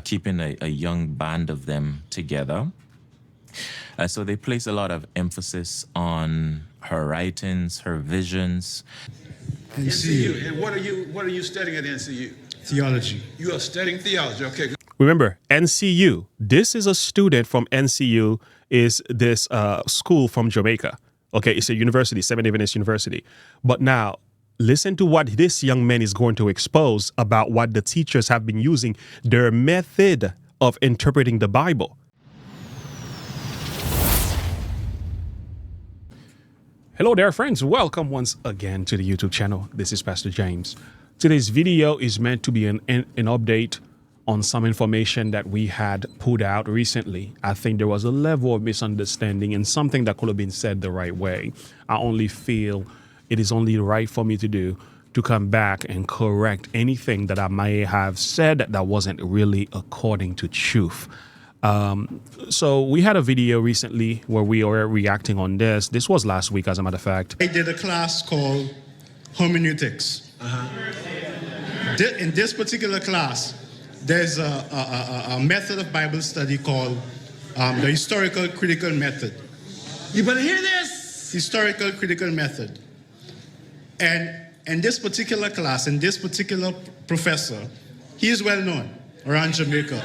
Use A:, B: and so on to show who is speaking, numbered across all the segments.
A: keeping a young band of them together. So they place a lot of emphasis on her writings, her visions.
B: NCU. And what are you studying at NCU?
C: Theology.
B: You are studying theology. Okay.
D: Remember, NCU. This is a student from NCU. Is this school from Jamaica? Okay, it's a university, Seventh-day Adventist University. But now, listen to what this young man is going to expose about what the teachers have been using, their method of interpreting the Bible. Hello there, friends. Welcome once again to the YouTube channel. This is Pastor James. Today's video is meant to be an update on some information that we had put out recently. I think there was a level of misunderstanding and something that could have been said the right way. I only feel it is only right for me to do to come back and correct anything that I may have said that wasn't really according to truth. So we had a video recently where we were reacting on this. This was last week, as a matter of fact.
C: I did a class called hermeneutics. In this particular class, there's a method of Bible study called the historical critical method.
B: You better hear this.
C: Historical critical method. And in this particular class, in this particular professor, he is well known around Jamaica.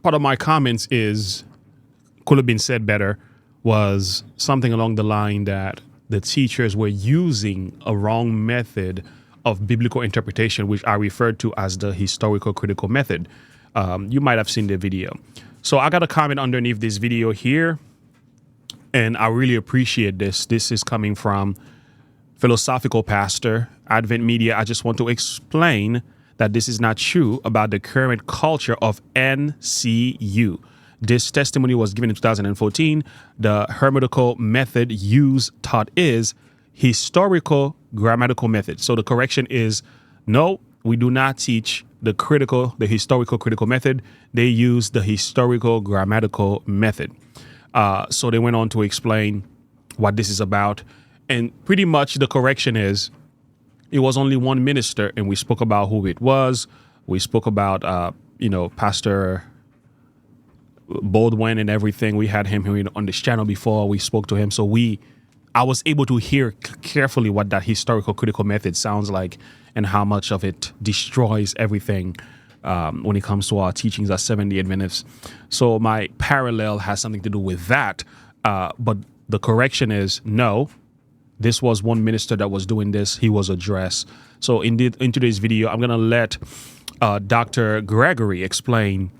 D: Part of my comments could have been said better, was something along the line that the teachers were using a wrong method of biblical interpretation, which I referred to as the historical critical method. You might have seen the video. So I got a comment underneath this video here, and I really appreciate this. This is coming from philosophical pastor, Advent Media. I just want to explain that this is not true about the current culture of NCU. This testimony was given in 2014. The hermeneutical method taught is historical grammatical method. So the correction is, no, we do not teach the historical critical method. They use the historical grammatical method. So they went on to explain what this is about. And pretty much the correction is, it was only one minister, and we spoke about who it was. We spoke about, Pastor Baldwin and everything. We had him here on this channel before. We spoke to him. So I was able to hear carefully what that historical critical method sounds like and how much of it destroys everything when it comes to our teachings as Seventh-day Adventists. So my parallel has something to do with that. But the correction is, no, this was one minister that was doing this. He was addressed. So in today's video, I'm going to let Dr. Gregory explain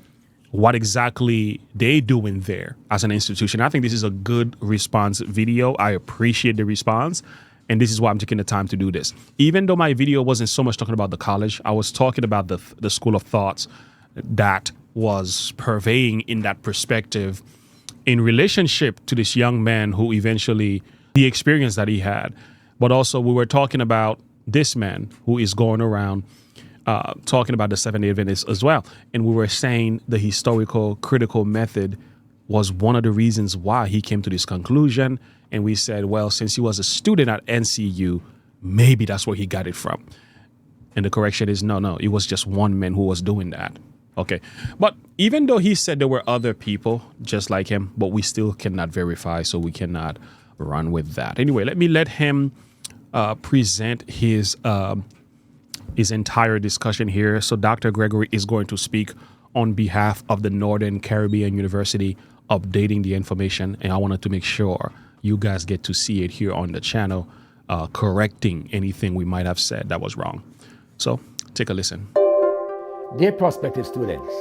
D: what exactly they doing there as an institution. I think this is a good response video. I appreciate the response. And this is why I'm taking the time to do this. Even though my video wasn't so much talking about the college, I was talking about the school of thoughts that was purveying in that perspective in relationship to this young man who eventually, the experience that he had. But also we were talking about this man who is going around talking about the Seventh-day Adventists as well. And we were saying the historical critical method was one of the reasons why he came to this conclusion. And we said, well, since he was a student at NCU, maybe that's where he got it from. And the correction is, no, it was just one man who was doing that. Okay. But even though he said there were other people just like him, but we still cannot verify, so we cannot run with that. Anyway, let him present his entire discussion here. So Dr. Gregory is going to speak on behalf of the Northern Caribbean University, updating the information. And I wanted to make sure you guys get to see it here on the channel, correcting anything we might have said that was wrong. So take a listen.
E: Dear prospective students,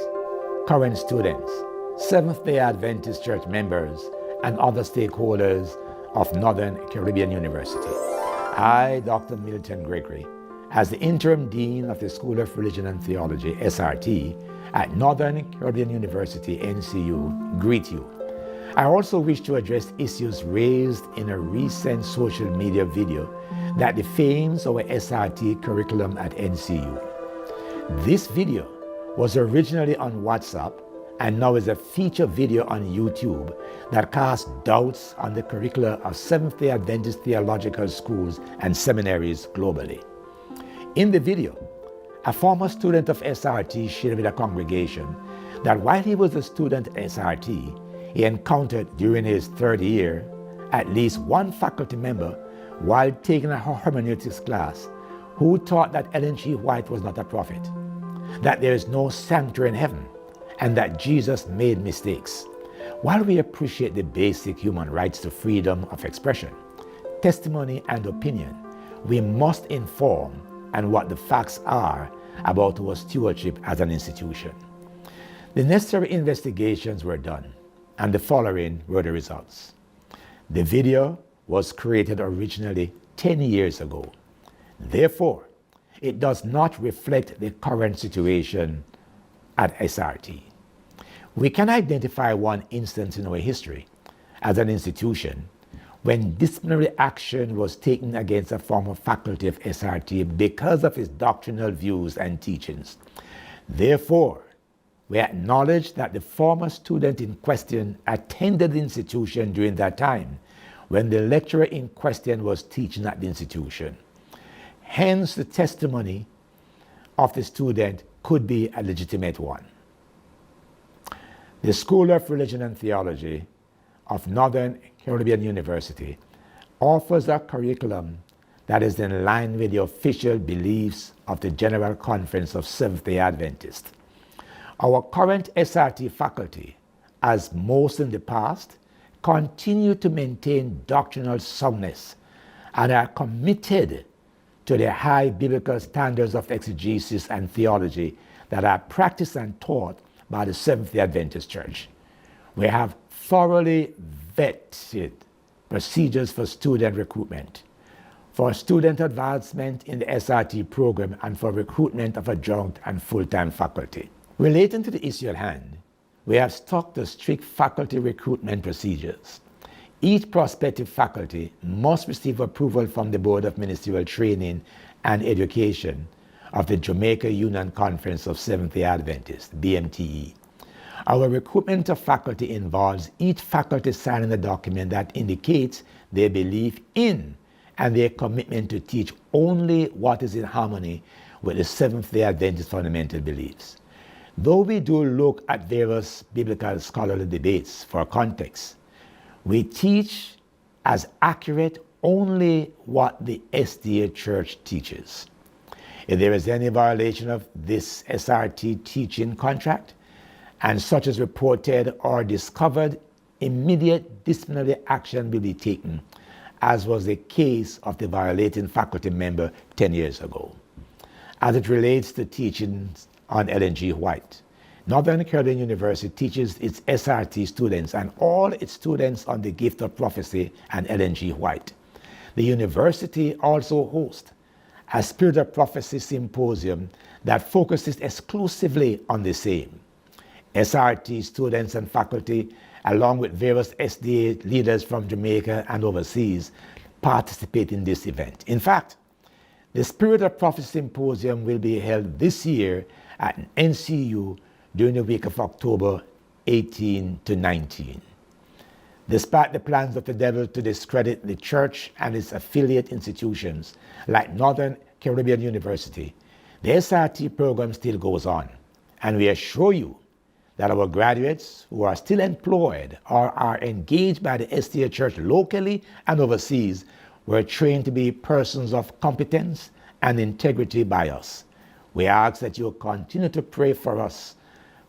E: current students, Seventh-day Adventist Church members, and other stakeholders of Northern Caribbean University. I, Dr. Milton Gregory, as the Interim Dean of the School of Religion and Theology, SRT, at Northern Caribbean University, NCU, greet you. I also wish to address issues raised in a recent social media video that defames our SRT curriculum at NCU. This video was originally on WhatsApp and now is a feature video on YouTube that casts doubts on the curricula of Seventh-day Adventist theological schools and seminaries globally. In the video, A former student of SRT shared with a congregation that while he was a student at SRT, he encountered during his third year at least one faculty member while taking a hermeneutics class who taught that Ellen G. White was not a prophet, that there is no sanctuary in heaven, and that Jesus made mistakes. While we appreciate the basic human rights to freedom of expression, testimony, and opinion, we must inform and what the facts are about our stewardship as an institution. The necessary investigations were done, and the following were the results. The video was created originally 10 years ago. Therefore, it does not reflect the current situation at SRT. We can identify one instance in our history as an institution when disciplinary action was taken against a former faculty of SRT because of his doctrinal views and teachings. Therefore, we acknowledge that the former student in question attended the institution during that time when the lecturer in question was teaching at the institution. Hence, the testimony of the student could be a legitimate one. The School of Religion and Theology of Northern Caribbean University offers a curriculum that is in line with the official beliefs of the General Conference of Seventh-day Adventists. Our current SRT faculty, as most in the past, continue to maintain doctrinal soundness and are committed to the high biblical standards of exegesis and theology that are practiced and taught by the Seventh-day Adventist Church. We have thoroughly vetted procedures for student recruitment, for student advancement in the SRT program, and for recruitment of adjunct and full-time faculty. Relating to the issue at hand, we have stuck to strict faculty recruitment procedures. Each prospective faculty must receive approval from the Board of Ministerial Training and Education of the Jamaica Union Conference of Seventh-day Adventists, BMTE. Our recruitment of faculty involves each faculty signing a document that indicates their belief in and their commitment to teach only what is in harmony with the Seventh-day Adventist fundamental beliefs. Though we do look at various biblical scholarly debates for context, we teach as accurate only what the SDA Church teaches. If there is any violation of this SRT teaching contract, and such is reported or discovered, immediate disciplinary action will be taken, as was the case of the violating faculty member 10 years ago. As it relates to teachings on Ellen G. White, Northern Caribbean University teaches its SRT students and all its students on the gift of prophecy and Ellen G. White. The university also hosts a Spirit of Prophecy symposium that focuses exclusively on the same. SRT students and faculty, along with various SDA leaders from Jamaica and overseas, participate in this event. In fact, the Spirit of Prophecy Symposium will be held this year at NCU during the week of October 18 to 19. Despite the plans of the devil to discredit the church and its affiliate institutions like Northern Caribbean University, the SRT program still goes on, and we assure you that our graduates who are still employed or are engaged by the SDA Church locally and overseas were trained to be persons of competence and integrity by us. We ask that you continue to pray for us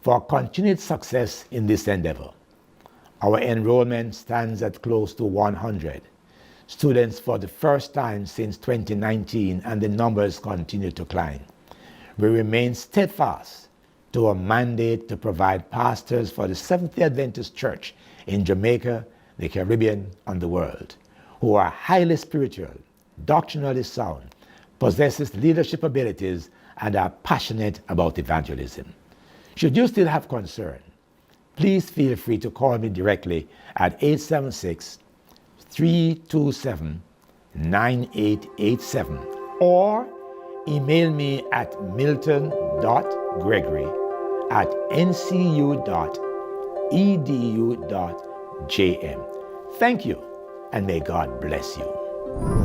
E: for continued success in this endeavor. Our enrollment stands at close to 100 students for the first time since 2019, and the numbers continue to climb. We remain steadfast to a mandate to provide pastors for the Seventh-day Adventist Church in Jamaica, the Caribbean, and the world, who are highly spiritual, doctrinally sound, possesses leadership abilities, and are passionate about evangelism. Should you still have concern, please feel free to call me directly at 876-327-9887 or email me at milton.gregory@ncu.edu.jm. Thank you, and may God bless you.